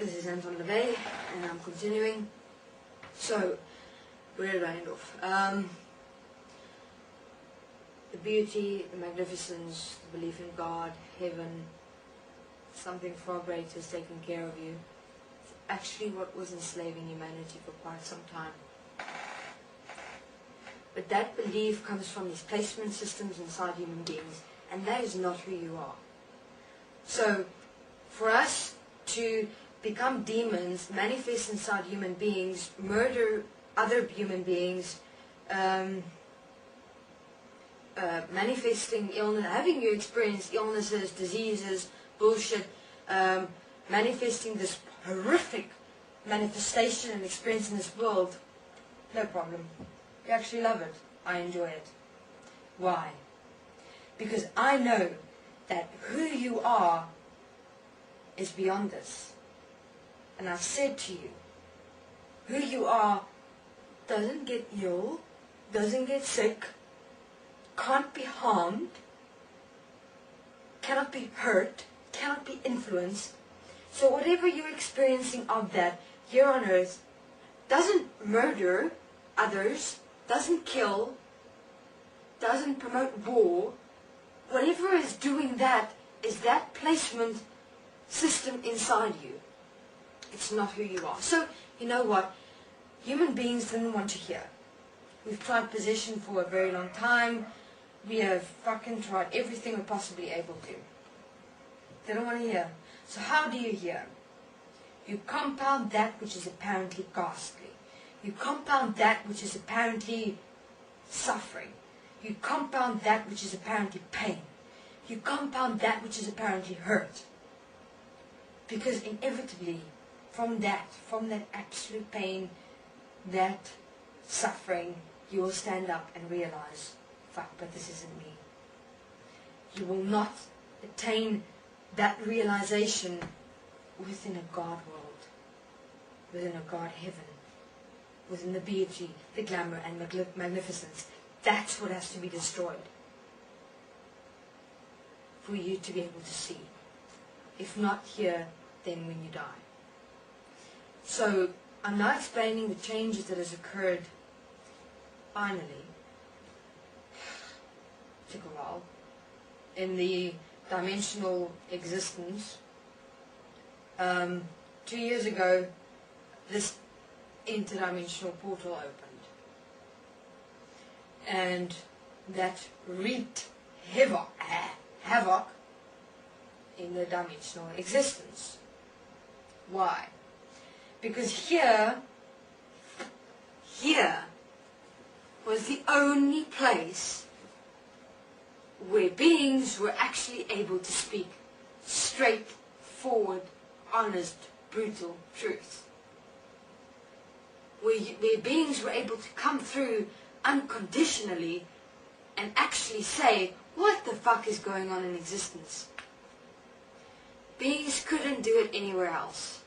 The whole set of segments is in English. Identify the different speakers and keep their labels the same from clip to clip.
Speaker 1: This is Anton, and I'm continuing. So, where did I end off? The beauty, the magnificence, the belief in God, heaven, something far greater is taking care of you. It's actually what was enslaving humanity for quite some time. But that belief comes from these placement systems inside human beings, and that is not who you are. So, for us to become demons, manifest inside human beings, murder other human beings, manifesting illness, having you experience illnesses, diseases, bullshit, manifesting this horrific manifestation and experience in this world, no problem. You actually love it. I enjoy it. Why? Because I know that who you are is beyond this. And I've said to you, who you are doesn't get ill, doesn't get sick, can't be harmed, cannot be hurt, cannot be influenced. So whatever you're experiencing of that here on earth doesn't murder others, doesn't kill, doesn't promote war. Whatever is doing that is that placement system inside you. It's not who you are. So, you know what? Human beings didn't want to hear. We've tried possession for a very long time. We have fucking tried everything we're possibly able to. They don't want to hear. So how do you hear? You compound that which is apparently ghastly. You compound that which is apparently suffering. You compound that which is apparently pain. You compound that which is apparently hurt. Because inevitably, from that absolute pain, that suffering, you will stand up and realize, fuck, but this isn't me. You will not attain that realization within a God world, within a God heaven, within the beauty, the glamour and magnificence. That's what has to be destroyed for you to be able to see. If not here, then when you die. So, I'm now explaining the changes that has occurred, finally, took a while, in the dimensional existence. 2 years ago, this interdimensional portal opened. And that wreaked havoc in the dimensional existence. Why? Because here was the only place where beings were actually able to speak straightforward, honest, brutal truth. Where beings were able to come through unconditionally and actually say, what the fuck is going on in existence? Beings couldn't do it anywhere else.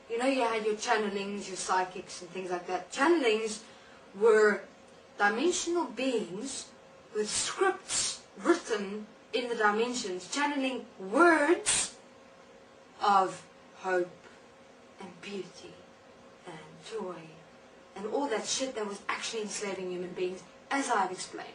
Speaker 1: You know, you had your channelings, your psychics and things like that. Channelings were dimensional beings with scripts written in the dimensions, channeling words of hope and beauty and joy and all that shit that was actually enslaving human beings, as I've explained.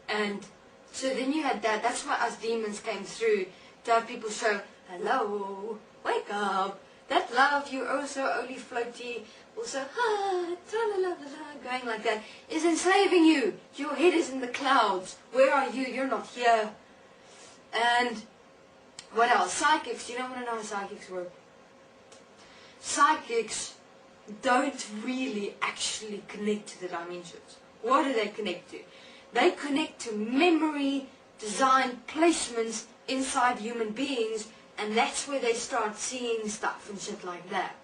Speaker 1: And so then you had that. That's why us demons came through, to have people show, hello, wake up, that love, you're oh so only floaty, also, going like that, is enslaving you. Your head is in the clouds. Where are you? You're not here. And what else? Psychics. You don't want to know how psychics work. Psychics don't really actually connect to the dimensions. What do they connect to? They connect to memory, design, placements inside human beings, and that's where they start seeing stuff and shit like that.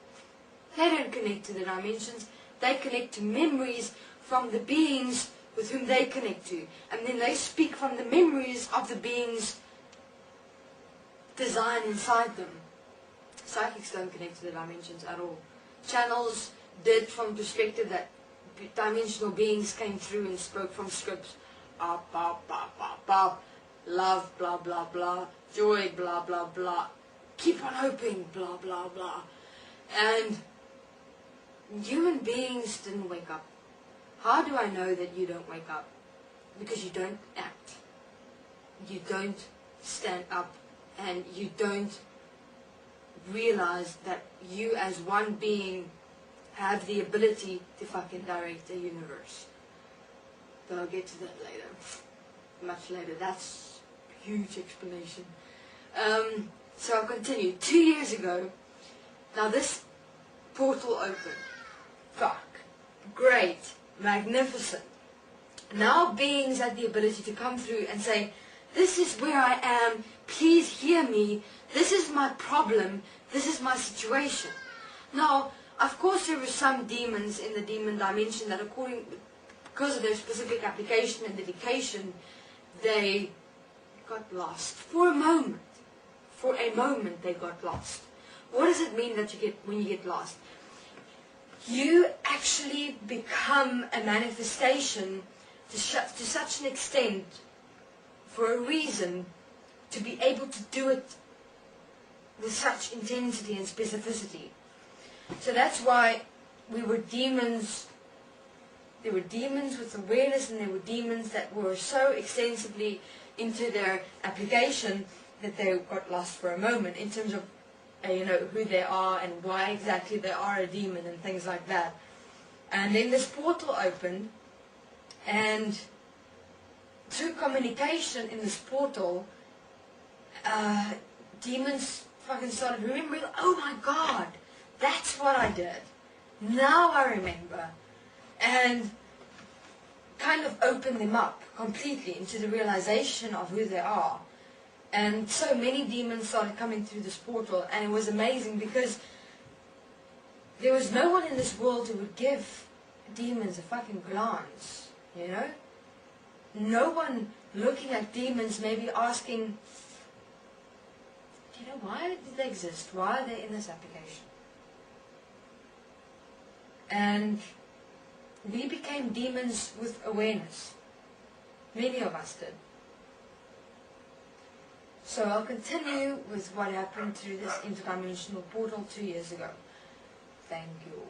Speaker 1: They don't connect to the dimensions. They connect to memories from the beings with whom they connect to. And then they speak from the memories of the beings' design inside them. Psychics don't connect to the dimensions at all. Channels did from perspective that dimensional beings came through and spoke from scripts. Up, up, up, up, up. Love, blah, blah, blah. Joy, blah, blah, blah. keep on hoping, blah, blah, blah. And human beings didn't wake up. How do I know that you don't wake up? Because you don't act. You don't stand up, and you don't realize that you as one being have the ability to fucking direct the universe. But I'll get to that later. Much later. That's a huge explanation. So I'll continue. 2 years ago, now this portal opened. Fuck. Great. Magnificent. Now beings had the ability to come through and say, this is where I am, please hear me, this is my problem, this is my situation. Now, of course there were some demons in the demon dimension that because of their specific application and dedication, they got lost. For a moment. For a moment they got lost. What does it mean that you get when you get lost? You actually become a manifestation to such an extent, for a reason, to be able to do it with such intensity and specificity. So that's why we were demons. There were demons with awareness, and there were demons that were so extensively into their application that they got lost for a moment in terms of who they are and why exactly they are a demon and things like that. And then this portal opened, and through communication in this portal, demons fucking started remembering, oh my God, that's what I did. Now I remember. And kind of opened them up completely into the realization of who they are. And so many demons started coming through this portal, and it was amazing because there was no one in this world who would give demons a fucking glance, you know? No one looking at demons maybe asking, why did they exist? Why are they in this application? And we became demons with awareness. Many of us did. So I'll continue with what happened through this interdimensional portal 2 years ago. Thank you.